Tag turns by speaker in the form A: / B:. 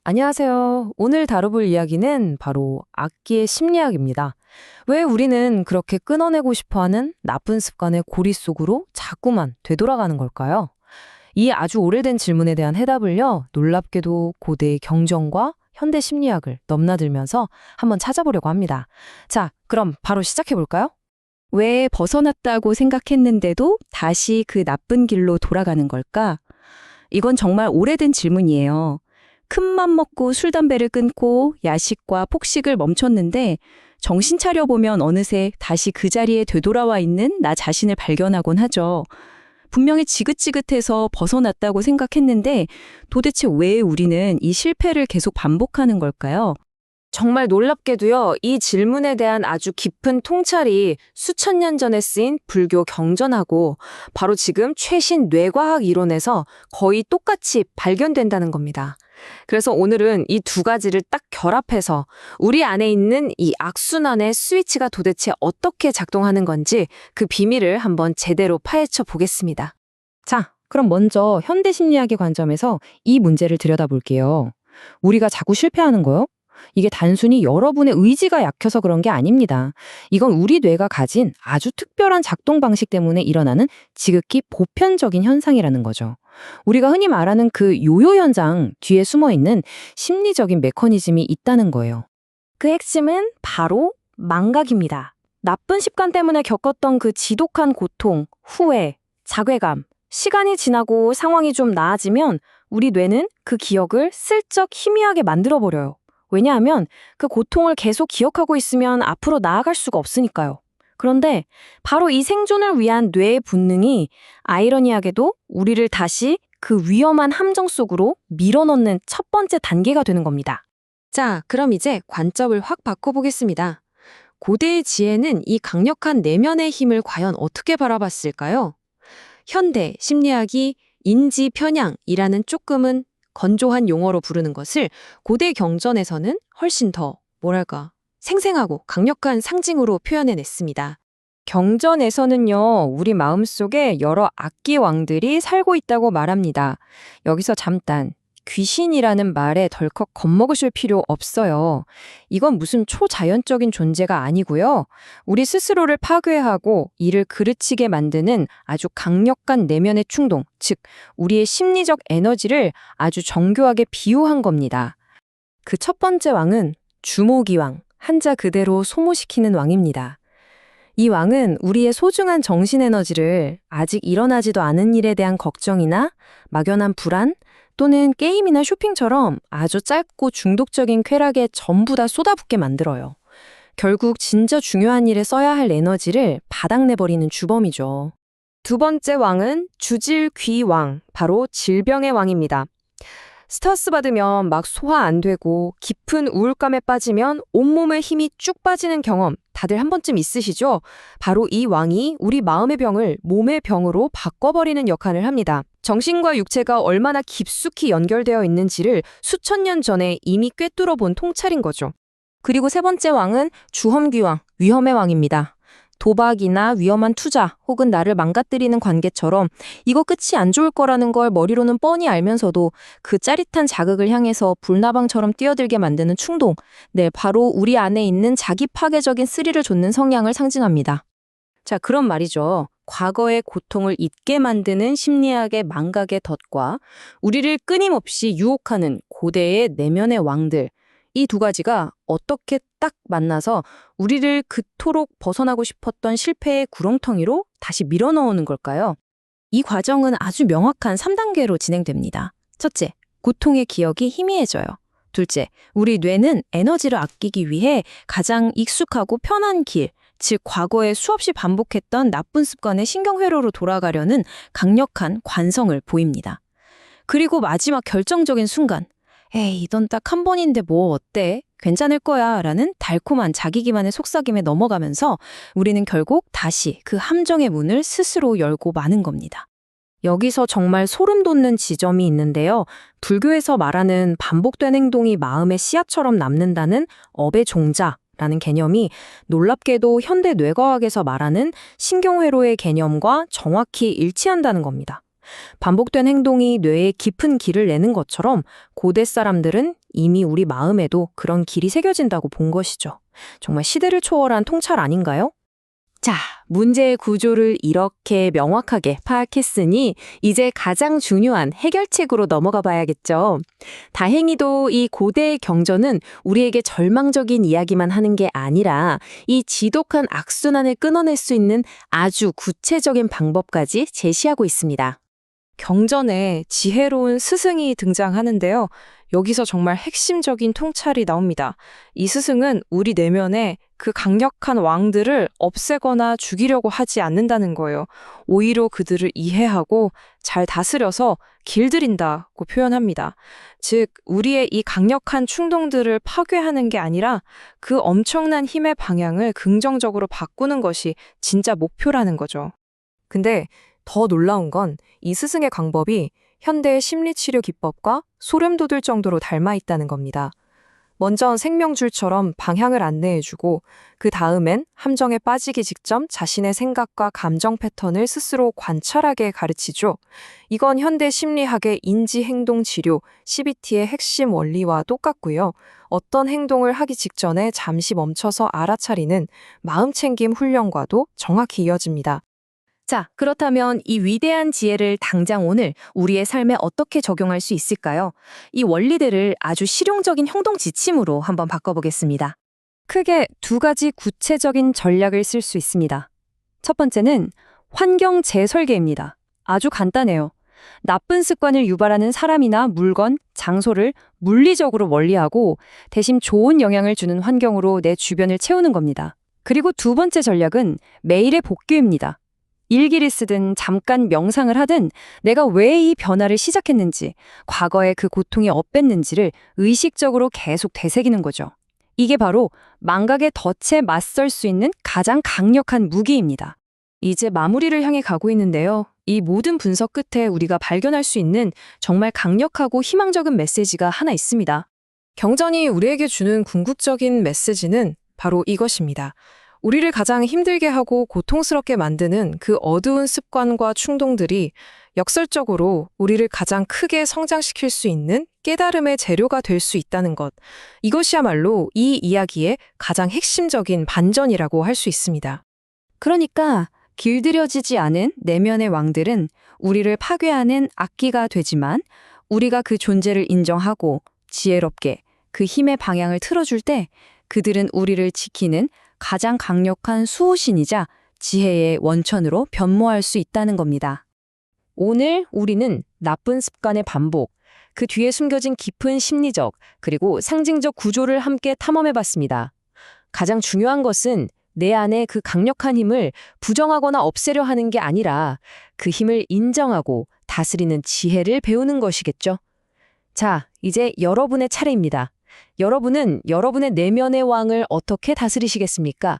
A: 안녕하세요. 오늘 다뤄볼 이야기는 바로 악기의 심리학입니다. 왜 우리는 그렇게 끊어내고 싶어하는 나쁜 습관의 고리 속으로 자꾸만 되돌아가는 걸까요? 이 아주 오래된 질문에 대한 해답을요, 놀랍게도 고대의 경전과 현대 심리학을 넘나들면서 한번 찾아보려고 합니다. 자, 그럼 바로 시작해볼까요?
B: 왜 벗어났다고 생각했는데도 다시 그 나쁜 길로 돌아가는 걸까? 이건 정말 오래된 질문이에요. 큰맘 먹고 술, 담배를 끊고 야식과 폭식을 멈췄는데 정신 차려보면 어느새 다시 그 자리에 되돌아와 있는 나 자신을 발견하곤 하죠. 분명히 지긋지긋해서 벗어났다고 생각했는데 도대체 왜 우리는 이 실패를 계속 반복하는 걸까요?
A: 정말 놀랍게도요, 이 질문에 대한 아주 깊은 통찰이 수천 년 전에 쓰인 불교 경전하고 바로 지금 최신 뇌과학 이론에서 거의 똑같이 발견된다는 겁니다. 그래서 오늘은 이 두 가지를 딱 결합해서 우리 안에 있는 이 악순환의 스위치가 도대체 어떻게 작동하는 건지 그 비밀을 한번 제대로 파헤쳐 보겠습니다. 자, 그럼 먼저 현대 심리학의 관점에서 이 문제를 들여다볼게요. 우리가 자꾸 실패하는 거요? 이게 단순히 여러분의 의지가 약해서 그런 게 아닙니다. 이건 우리 뇌가 가진 아주 특별한 작동 방식 때문에 일어나는 지극히 보편적인 현상이라는 거죠. 우리가 흔히 말하는 그 요요 현상 뒤에 숨어 있는 심리적인 메커니즘이 있다는 거예요. 그 핵심은 바로 망각입니다. 나쁜 습관 때문에 겪었던 그 지독한 고통, 후회, 자괴감, 시간이 지나고 상황이 좀 나아지면 우리 뇌는 그 기억을 슬쩍 희미하게 만들어버려요. 왜냐하면 그 고통을 계속 기억하고 있으면 앞으로 나아갈 수가 없으니까요. 그런데 바로 이 생존을 위한 뇌의 본능이 아이러니하게도 우리를 다시 그 위험한 함정 속으로 밀어넣는 첫 번째 단계가 되는 겁니다. 자, 그럼 이제 관점을 확 바꿔보겠습니다. 고대의 지혜는 이 강력한 내면의 힘을 과연 어떻게 바라봤을까요? 현대 심리학이 인지 편향이라는 조금은 건조한 용어로 부르는 것을 고대 경전에서는 훨씬 더 생생하고 강력한 상징으로 표현해냈습니다. 경전에서는요, 우리 마음속에 여러 악기 왕들이 살고 있다고 말합니다. 여기서 잠깐 귀신이라는 말에 덜컥 겁먹으실 필요 없어요. 이건 무슨 초자연적인 존재가 아니고요. 우리 스스로를 파괴하고 이를 그르치게 만드는 아주 강력한 내면의 충동, 즉 우리의 심리적 에너지를 아주 정교하게 비유한 겁니다. 그 첫 번째 왕은 주모기왕, 한자 그대로 소모시키는 왕입니다. 이 왕은 우리의 소중한 정신에너지를 아직 일어나지도 않은 일에 대한 걱정이나 막연한 불안, 또는 게임이나 쇼핑처럼 아주 짧고 중독적인 쾌락에 전부 다 쏟아붓게 만들어요. 결국 진짜 중요한 일에 써야 할 에너지를 바닥내버리는 주범이죠. 두 번째 왕은 주질귀왕, 바로 질병의 왕입니다. 스트레스 받으면 막 소화 안 되고 깊은 우울감에 빠지면 온몸에 힘이 쭉 빠지는 경험 다들 한 번쯤 있으시죠? 바로 이 왕이 우리 마음의 병을 몸의 병으로 바꿔버리는 역할을 합니다. 정신과 육체가 얼마나 깊숙이 연결되어 있는지를 수천 년 전에 이미 꿰뚫어 본 통찰인 거죠. 그리고 세 번째 왕은 주험귀왕, 위험의 왕입니다. 도박이나 위험한 투자 혹은 나를 망가뜨리는 관계처럼 이거 끝이 안 좋을 거라는 걸 머리로는 뻔히 알면서도 그 짜릿한 자극을 향해서 불나방처럼 뛰어들게 만드는 충동, 네, 바로 우리 안에 있는 자기 파괴적인 스릴을 돋는 성향을 상징합니다. 자, 그럼 말이죠. 과거의 고통을 잊게 만드는 심리학의 망각의 덫과 우리를 끊임없이 유혹하는 고대의 내면의 왕들, 이 두 가지가 어떻게 딱 만나서 우리를 그토록 벗어나고 싶었던 실패의 구렁텅이로 다시 밀어넣는 걸까요? 이 과정은 아주 명확한 3단계로 진행됩니다. 첫째, 고통의 기억이 희미해져요. 둘째, 우리 뇌는 에너지를 아끼기 위해 가장 익숙하고 편한 길, 즉 과거에 수없이 반복했던 나쁜 습관의 신경회로로 돌아가려는 강력한 관성을 보입니다. 그리고 마지막 결정적인 순간, 에이, 이건 딱 한 번인데 뭐 어때? 괜찮을 거야 라는 달콤한 자기 기만의 속삭임에 넘어가면서 우리는 결국 다시 그 함정의 문을 스스로 열고 마는 겁니다. 여기서 정말 소름 돋는 지점이 있는데요. 불교에서 말하는 반복된 행동이 마음의 씨앗처럼 남는다는 업의 종자라는 개념이 놀랍게도 현대 뇌과학에서 말하는 신경회로의 개념과 정확히 일치한다는 겁니다. 반복된 행동이 뇌에 깊은 길을 내는 것처럼 고대 사람들은 이미 우리 마음에도 그런 길이 새겨진다고 본 것이죠. 정말 시대를 초월한 통찰 아닌가요? 자, 문제의 구조를 이렇게 명확하게 파악했으니 이제 가장 중요한 해결책으로 넘어가 봐야겠죠. 다행히도 이 고대의 경전은 우리에게 절망적인 이야기만 하는 게 아니라 이 지독한 악순환을 끊어낼 수 있는 아주 구체적인 방법까지 제시하고 있습니다.
C: 경전에 지혜로운 스승이 등장하는데요. 여기서 정말 핵심적인 통찰이 나옵니다. 이 스승은 우리 내면에 그 강력한 왕들을 없애거나 죽이려고 하지 않는다는 거예요. 오히려 그들을 이해하고 잘 다스려서 길들인다고 표현합니다. 즉, 우리의 이 강력한 충동들을 파괴하는 게 아니라 그 엄청난 힘의 방향을 긍정적으로 바꾸는 것이 진짜 목표라는 거죠.
A: 근데 더 놀라운 건 이 스승의 방법이 현대의 심리치료 기법과 소름 돋을 정도로 닮아 있다는 겁니다. 먼저 생명줄처럼 방향을 안내해주고 그 다음엔 함정에 빠지기 직전 자신의 생각과 감정 패턴을 스스로 관찰하게 가르치죠. 이건 현대 심리학의 인지행동치료, CBT의 핵심 원리와 똑같고요. 어떤 행동을 하기 직전에 잠시 멈춰서 알아차리는 마음챙김 훈련과도 정확히 이어집니다. 자, 그렇다면 이 위대한 지혜를 당장 오늘 우리의 삶에 어떻게 적용할 수 있을까요? 이 원리들을 아주 실용적인 행동 지침으로 한번 바꿔보겠습니다.
B: 크게 두 가지 구체적인 전략을 쓸 수 있습니다. 첫 번째는 환경 재설계입니다. 아주 간단해요. 나쁜 습관을 유발하는 사람이나 물건, 장소를 물리적으로 멀리하고 대신 좋은 영향을 주는 환경으로 내 주변을 채우는 겁니다. 그리고 두 번째 전략은 매일의 복귀입니다. 일기를 쓰든 잠깐 명상을 하든 내가 왜 이 변화를 시작했는지, 과거에 그 고통이 어땠는지를 의식적으로 계속 되새기는 거죠. 이게 바로 망각의 덫에 맞설 수 있는 가장 강력한 무기입니다.
A: 이제 마무리를 향해 가고 있는데요. 이 모든 분석 끝에 우리가 발견할 수 있는 정말 강력하고 희망적인 메시지가 하나 있습니다. 경전이 우리에게 주는 궁극적인 메시지는 바로 이것입니다. 우리를 가장 힘들게 하고 고통스럽게 만드는 그 어두운 습관과 충동들이 역설적으로 우리를 가장 크게 성장시킬 수 있는 깨달음의 재료가 될 수 있다는 것. 이것이야말로 이 이야기의 가장 핵심적인 반전이라고 할 수 있습니다.
B: 그러니까 길들여지지 않은 내면의 왕들은 우리를 파괴하는 악기가 되지만 우리가 그 존재를 인정하고 지혜롭게 그 힘의 방향을 틀어줄 때 그들은 우리를 지키는 가장 강력한 수호신이자 지혜의 원천으로 변모할 수 있다는 겁니다.
A: 오늘 우리는 나쁜 습관의 반복, 그 뒤에 숨겨진 깊은 심리적 그리고 상징적 구조를 함께 탐험해봤습니다. 가장 중요한 것은 내 안에 그 강력한 힘을 부정하거나 없애려 하는 게 아니라 그 힘을 인정하고 다스리는 지혜를 배우는 것이겠죠. 자, 이제 여러분의 차례입니다. 여러분은 여러분의 내면의 왕을 어떻게 다스리시겠습니까?